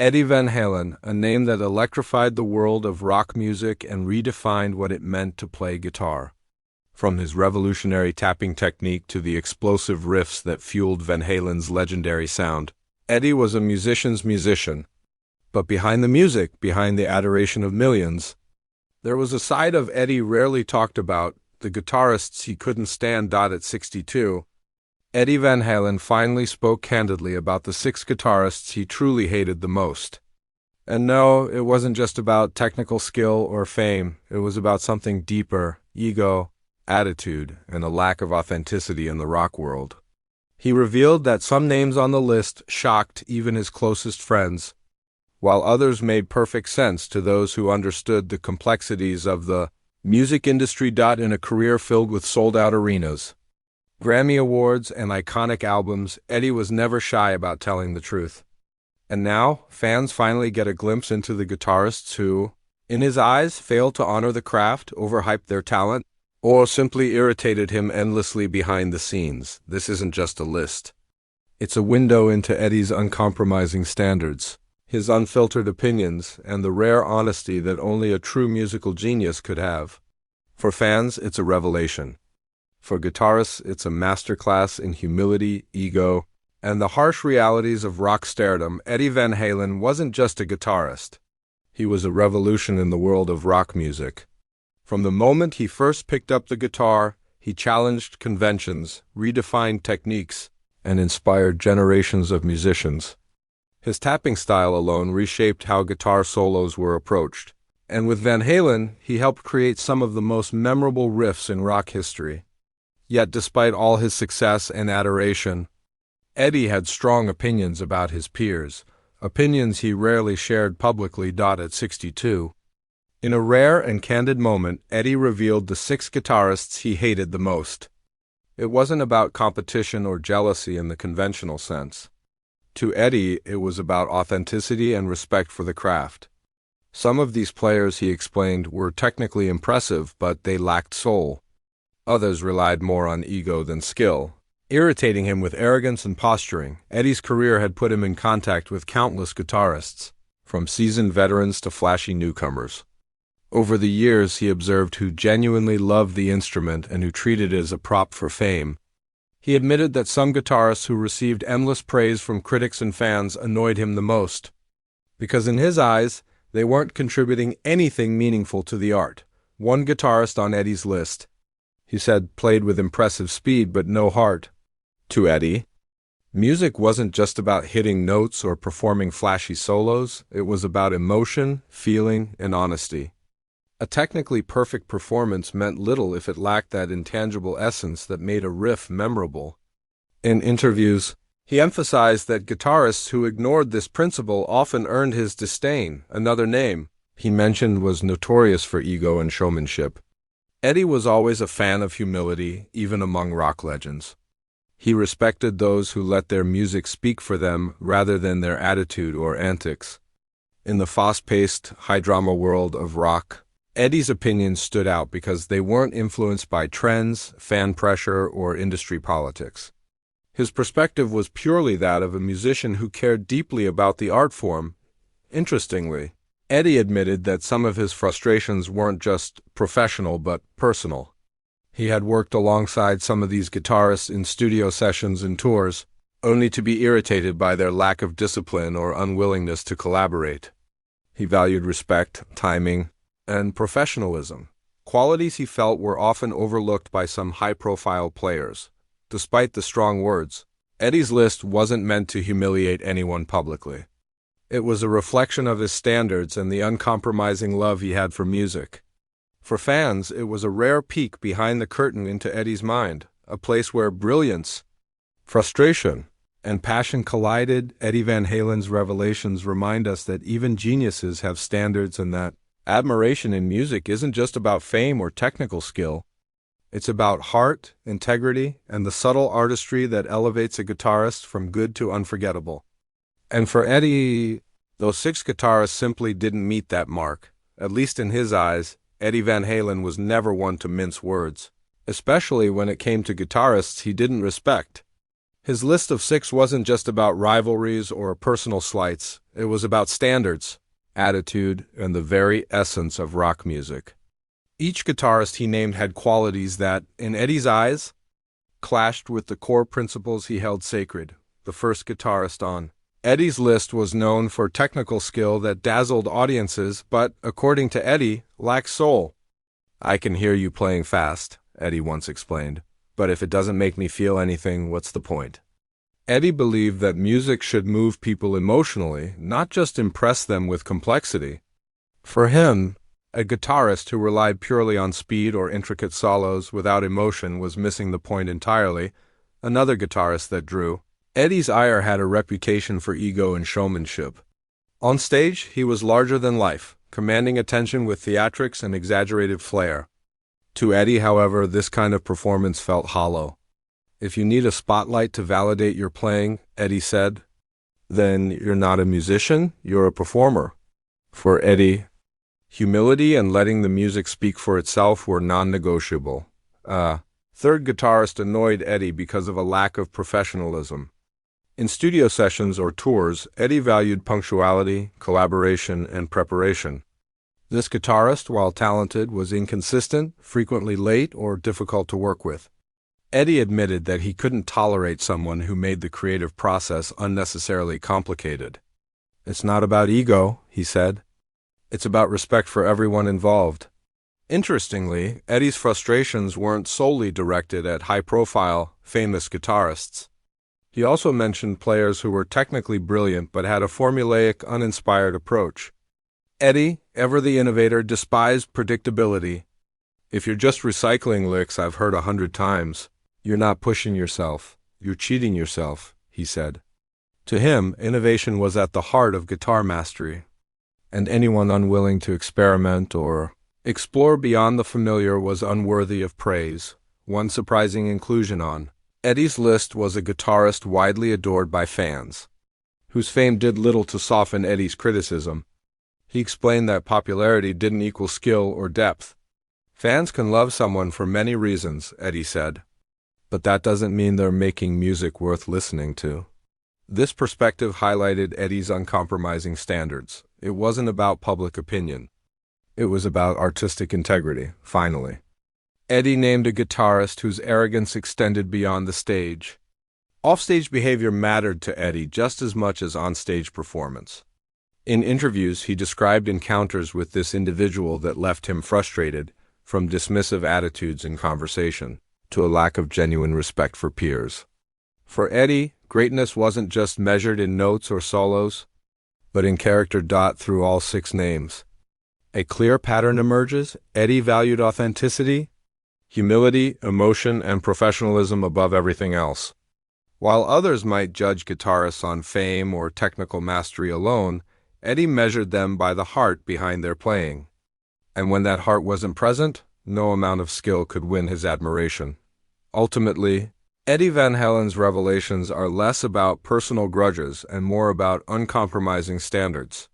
Eddie Van Halen, a name that electrified the world of rock music and redefined what it meant to play guitar. From his revolutionary tapping technique to the explosive riffs that fueled Van Halen's legendary sound, Eddie was a musician's musician. But behind the music, behind the adoration of millions, there was a side of Eddie rarely talked about, the guitarists he couldn't stand. At 62, Eddie Van Halen finally spoke candidly about the 6 guitarists he truly hated the most. And no, it wasn't just about technical skill or fame, it was about something deeper: ego, attitude, and a lack of authenticity in the rock world. He revealed that some names on the list shocked even his closest friends, while others made perfect sense to those who understood the complexities of the music industry. In a career filled with sold-out arenas, Grammy Awards, and iconic albums, Eddie was never shy about telling the truth. And now, fans finally get a glimpse into the guitarists who, in his eyes, failed to honor the craft, overhyped their talent, or simply irritated him endlessly behind the scenes. This isn't just a list. It's a window into Eddie's uncompromising standards, his unfiltered opinions, and the rare honesty that only a true musical genius could have. For fans, it's a revelation. For guitarists, it's a masterclass in humility, ego, and the harsh realities of rock stardom. Eddie Van Halen wasn't just a guitarist. He was a revolution in the world of rock music. From the moment he first picked up the guitar, he challenged conventions, redefined techniques, and inspired generations of musicians. His tapping style alone reshaped how guitar solos were approached. And with Van Halen, he helped create some of the most memorable riffs in rock history. Yet despite all his success and adoration, Eddie had strong opinions about his peers, opinions he rarely shared publicly. At 62, in a rare and candid moment, Eddie revealed the 6 guitarists he hated the most. It wasn't about competition or jealousy in the conventional sense. To Eddie, it was about authenticity and respect for the craft. Some of these players, he explained, were technically impressive, but they lacked soul. Others relied more on ego than skill, irritating him with arrogance and posturing. Eddie's career had put him in contact with countless guitarists, from seasoned veterans to flashy newcomers. Over the years, he observed who genuinely loved the instrument and who treated it as a prop for fame. He admitted that some guitarists who received endless praise from critics and fans annoyed him the most, because in his eyes, they weren't contributing anything meaningful to the art. One guitarist on Eddie's list, he said, played with impressive speed but no heart. To Eddie, music wasn't just about hitting notes or performing flashy solos, it was about emotion, feeling, and honesty. A technically perfect performance meant little if it lacked that intangible essence that made a riff memorable. In interviews, he emphasized that guitarists who ignored this principle often earned his disdain. Another name he mentioned was notorious for ego and showmanship. Eddie was always a fan of humility, even among rock legends. He respected those who let their music speak for them rather than their attitude or antics. In the fast-paced, high-drama world of rock, Eddie's opinions stood out because they weren't influenced by trends, fan pressure, or industry politics. His perspective was purely that of a musician who cared deeply about the art form. Interestingly, Eddie admitted that some of his frustrations weren't just professional but personal. He had worked alongside some of these guitarists in studio sessions and tours, only to be irritated by their lack of discipline or unwillingness to collaborate. He valued respect, timing, and professionalism, qualities he felt were often overlooked by some high-profile players. Despite the strong words, Eddie's list wasn't meant to humiliate anyone publicly. It was a reflection of his standards and the uncompromising love he had for music. For fans, it was a rare peek behind the curtain into Eddie's mind, a place where brilliance, frustration, and passion collided. Eddie Van Halen's revelations remind us that even geniuses have standards and that admiration in music isn't just about fame or technical skill. It's about heart, integrity, and the subtle artistry that elevates a guitarist from good to unforgettable. And for Eddie, those 6 guitarists simply didn't meet that mark. At least in his eyes, Eddie Van Halen was never one to mince words, especially when it came to guitarists he didn't respect. His list of 6 wasn't just about rivalries or personal slights, it was about standards, attitude, and the very essence of rock music. Each guitarist he named had qualities that, in Eddie's eyes, clashed with the core principles he held sacred. The first guitarist on Eddie's list was known for technical skill that dazzled audiences, but, according to Eddie, lacked soul. "I can hear you playing fast," Eddie once explained, "but if it doesn't make me feel anything, what's the point?" Eddie believed that music should move people emotionally, not just impress them with complexity. For him, a guitarist who relied purely on speed or intricate solos without emotion was missing the point entirely. Another guitarist that drew Eddie's ire had a reputation for ego and showmanship. On stage, he was larger than life, commanding attention with theatrics and exaggerated flair. To Eddie, however, this kind of performance felt hollow. "If you need a spotlight to validate your playing," Eddie said, "then you're not a musician, you're a performer." For Eddie, humility and letting the music speak for itself were non-negotiable. Third guitarist annoyed Eddie because of a lack of professionalism. In studio sessions or tours, Eddie valued punctuality, collaboration, and preparation. This guitarist, while talented, was inconsistent, frequently late, or difficult to work with. Eddie admitted that he couldn't tolerate someone who made the creative process unnecessarily complicated. "It's not about ego," he said. "It's about respect for everyone involved." Interestingly, Eddie's frustrations weren't solely directed at high-profile, famous guitarists. He also mentioned players who were technically brilliant but had a formulaic, uninspired approach. Eddie, ever the innovator, despised predictability. "If you're just recycling licks I've heard 100 times, you're not pushing yourself, you're cheating yourself," he said. To him, innovation was at the heart of guitar mastery, and anyone unwilling to experiment or explore beyond the familiar was unworthy of praise. One surprising inclusion on Eddie's list was a guitarist widely adored by fans, whose fame did little to soften Eddie's criticism. He explained that popularity didn't equal skill or depth. "Fans can love someone for many reasons," Eddie said, "but that doesn't mean they're making music worth listening to." This perspective highlighted Eddie's uncompromising standards. It wasn't about public opinion. It was about artistic integrity, finally. Eddie named a guitarist whose arrogance extended beyond the stage. Offstage behavior mattered to Eddie just as much as onstage performance. In interviews, he described encounters with this individual that left him frustrated, from dismissive attitudes in conversation to a lack of genuine respect for peers. For Eddie, greatness wasn't just measured in notes or solos, but in character. Through all 6 names, a clear pattern emerges. Eddie valued authenticity, humility, emotion, and professionalism above everything else. While others might judge guitarists on fame or technical mastery alone, Eddie measured them by the heart behind their playing. And when that heart wasn't present, no amount of skill could win his admiration. Ultimately, Eddie Van Halen's revelations are less about personal grudges and more about uncompromising standards.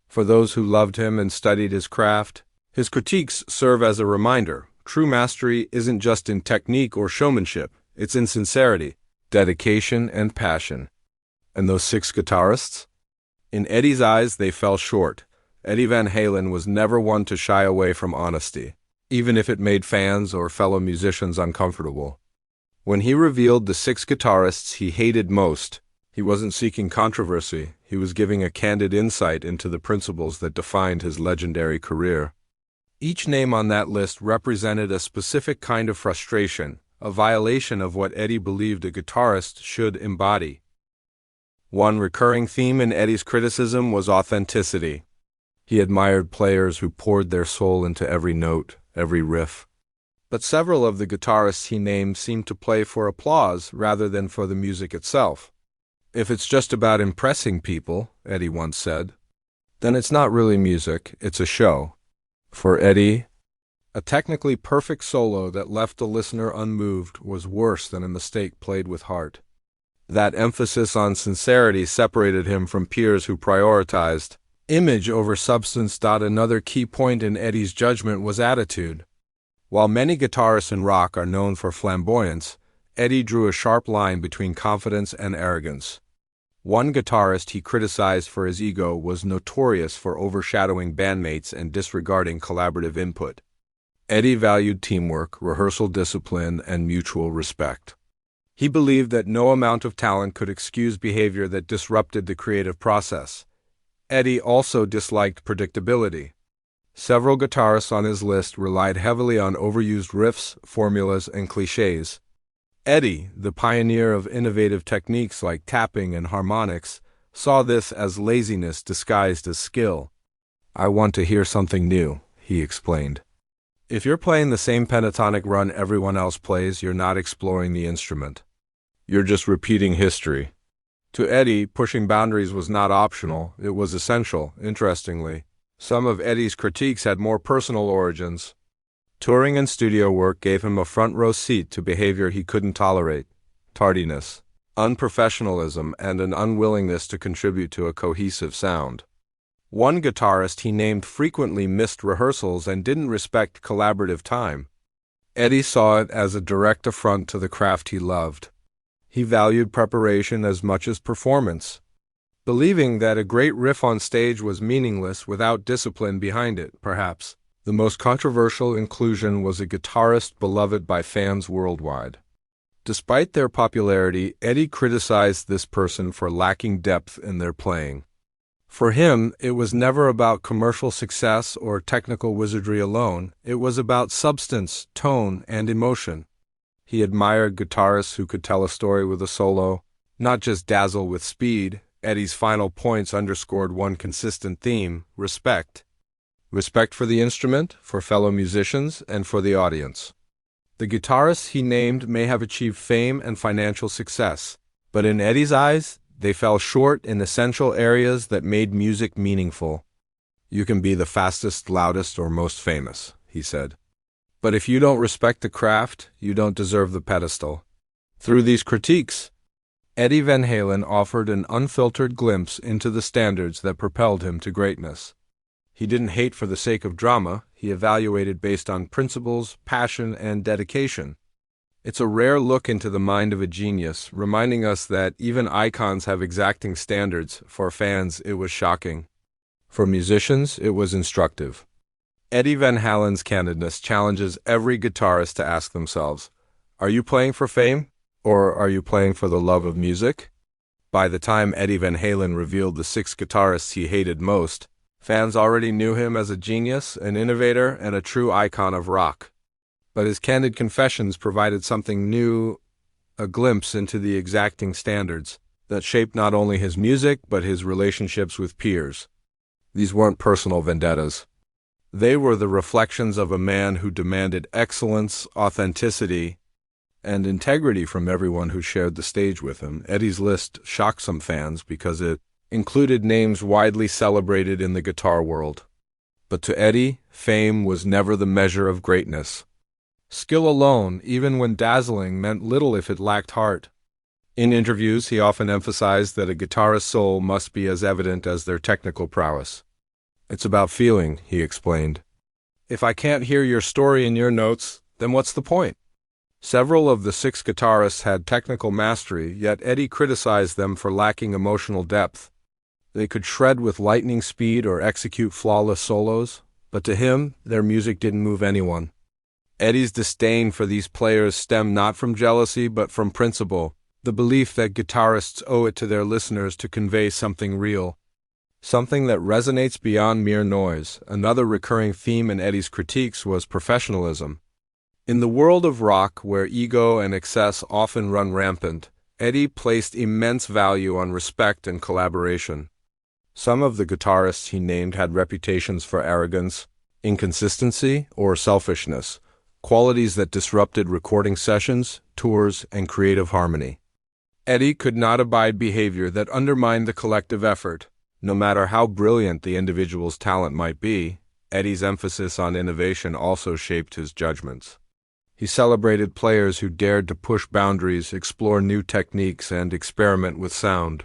For those who loved him and studied his craft, his critiques serve as a reminder. True mastery isn't just in technique or showmanship, it's in sincerity, dedication, and passion. And those 6 guitarists? In Eddie's eyes, they fell short. Eddie Van Halen was never one to shy away from honesty, even if it made fans or fellow musicians uncomfortable. When he revealed the 6 guitarists he hated most, he wasn't seeking controversy, he was giving a candid insight into the principles that defined his legendary career. Each name on that list represented a specific kind of frustration, a violation of what Eddie believed a guitarist should embody. One recurring theme in Eddie's criticism was authenticity. He admired players who poured their soul into every note, every riff. But several of the guitarists he named seemed to play for applause rather than for the music itself. "If it's just about impressing people," Eddie once said, "then it's not really music, it's a show." For Eddie, a technically perfect solo that left the listener unmoved was worse than a mistake played with heart. That emphasis on sincerity separated him from peers who prioritized image over substance. Another key point in Eddie's judgment was attitude. While many guitarists in rock are known for flamboyance, Eddie drew a sharp line between confidence and arrogance. One guitarist he criticized for his ego was notorious for overshadowing bandmates and disregarding collaborative input. Eddie valued teamwork, rehearsal discipline, and mutual respect. He believed that no amount of talent could excuse behavior that disrupted the creative process. Eddie also disliked predictability. Several guitarists on his list relied heavily on overused riffs, formulas, and cliches. Eddie, the pioneer of innovative techniques like tapping and harmonics, saw this as laziness disguised as skill. "I want to hear something new," he explained. "If you're playing the same pentatonic run everyone else plays, you're not exploring the instrument. You're just repeating history." To Eddie, pushing boundaries was not optional, it was essential. Interestingly, some of Eddie's critiques had more personal origins. Touring and studio work gave him a front-row seat to behavior he couldn't tolerate: tardiness, unprofessionalism, and an unwillingness to contribute to a cohesive sound. One guitarist he named frequently missed rehearsals and didn't respect collaborative time. Eddie saw it as a direct affront to the craft he loved. He valued preparation as much as performance, believing that a great riff on stage was meaningless without discipline behind it. Perhaps the most controversial inclusion was a guitarist beloved by fans worldwide. Despite their popularity, Eddie criticized this person for lacking depth in their playing. For him, it was never about commercial success or technical wizardry alone. It was about substance, tone, and emotion. He admired guitarists who could tell a story with a solo, not just dazzle with speed. Eddie's final points underscored one consistent theme: respect. Respect for the instrument, for fellow musicians, and for the audience. The guitarists he named may have achieved fame and financial success, but in Eddie's eyes, they fell short in essential areas that made music meaningful. "You can be the fastest, loudest, or most famous," he said. "But if you don't respect the craft, you don't deserve the pedestal." Through these critiques, Eddie Van Halen offered an unfiltered glimpse into the standards that propelled him to greatness. He didn't hate for the sake of drama, he evaluated based on principles, passion, and dedication. It's a rare look into the mind of a genius, reminding us that even icons have exacting standards. For fans, it was shocking. For musicians, it was instructive. Eddie Van Halen's candidness challenges every guitarist to ask themselves, are you playing for fame, or are you playing for the love of music? By the time Eddie Van Halen revealed the 6 guitarists he hated most, fans already knew him as a genius, an innovator, and a true icon of rock. But his candid confessions provided something new, a glimpse into the exacting standards that shaped not only his music but his relationships with peers. These weren't personal vendettas. They were the reflections of a man who demanded excellence, authenticity, and integrity from everyone who shared the stage with him. Eddie's list shocked some fans because it included names widely celebrated in the guitar world. But to Eddie, fame was never the measure of greatness. Skill alone, even when dazzling, meant little if it lacked heart. In interviews, he often emphasized that a guitarist's soul must be as evident as their technical prowess. It's about feeling, he explained. If I can't hear your story in your notes, then what's the point? Several of the 6 guitarists had technical mastery, yet Eddie criticized them for lacking emotional depth. They could shred with lightning speed or execute flawless solos, but to him, their music didn't move anyone. Eddie's disdain for these players stemmed not from jealousy but from principle, the belief that guitarists owe it to their listeners to convey something real, something that resonates beyond mere noise. Another recurring theme in Eddie's critiques was professionalism. In the world of rock, where ego and excess often run rampant, Eddie placed immense value on respect and collaboration. Some of the guitarists he named had reputations for arrogance, inconsistency, or selfishness, qualities that disrupted recording sessions, tours, and creative harmony. Eddie could not abide behavior that undermined the collective effort. No matter how brilliant the individual's talent might be, Eddie's emphasis on innovation also shaped his judgments. He celebrated players who dared to push boundaries, explore new techniques, and experiment with sound.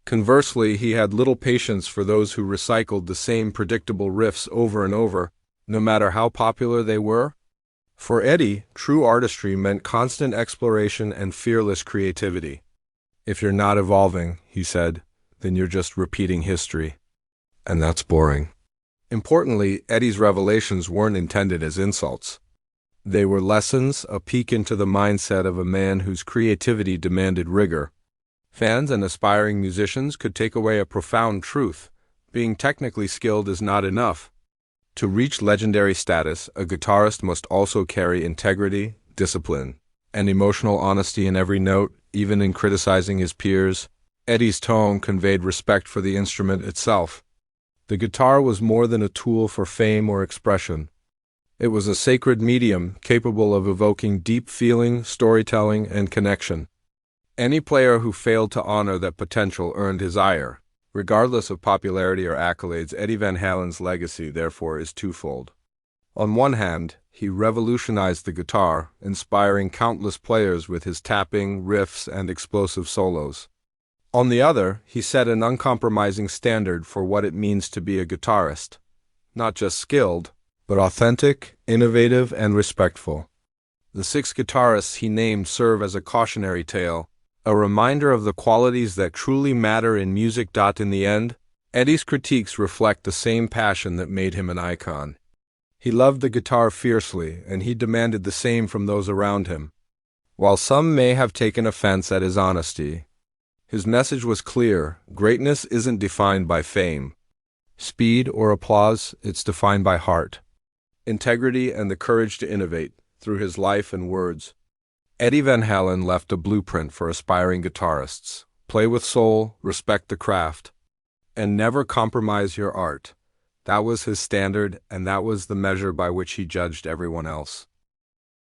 Conversely, he had little patience for those who recycled the same predictable riffs over and over, no matter how popular they were. For Eddie, true artistry meant constant exploration and fearless creativity. If you're not evolving, he said, then you're just repeating history. And that's boring. Importantly, Eddie's revelations weren't intended as insults. They were lessons, a peek into the mindset of a man whose creativity demanded rigor. Fans and aspiring musicians could take away a profound truth. Being technically skilled is not enough. To reach legendary status, a guitarist must also carry integrity, discipline, and emotional honesty in every note, even in criticizing his peers. Eddie's tone conveyed respect for the instrument itself. The guitar was more than a tool for fame or expression. It was a sacred medium capable of evoking deep feeling, storytelling, and connection. Any player who failed to honor that potential earned his ire. Regardless of popularity or accolades, Eddie Van Halen's legacy, therefore, is twofold. On one hand, he revolutionized the guitar, inspiring countless players with his tapping, riffs, and explosive solos. On the other, he set an uncompromising standard for what it means to be a guitarist. Not just skilled, but authentic, innovative, and respectful. The 6 guitarists he named serve as a cautionary tale, a reminder of the qualities that truly matter in music. In the end, Eddie's critiques reflect the same passion that made him an icon. He loved the guitar fiercely, and he demanded the same from those around him. While some may have taken offense at his honesty, his message was clear: greatness isn't defined by fame, speed, or applause, it's defined by heart, integrity, and the courage to innovate. Through his life and words, Eddie Van Halen left a blueprint for aspiring guitarists. Play with soul, respect the craft, and never compromise your art. That was his standard, and that was the measure by which he judged everyone else.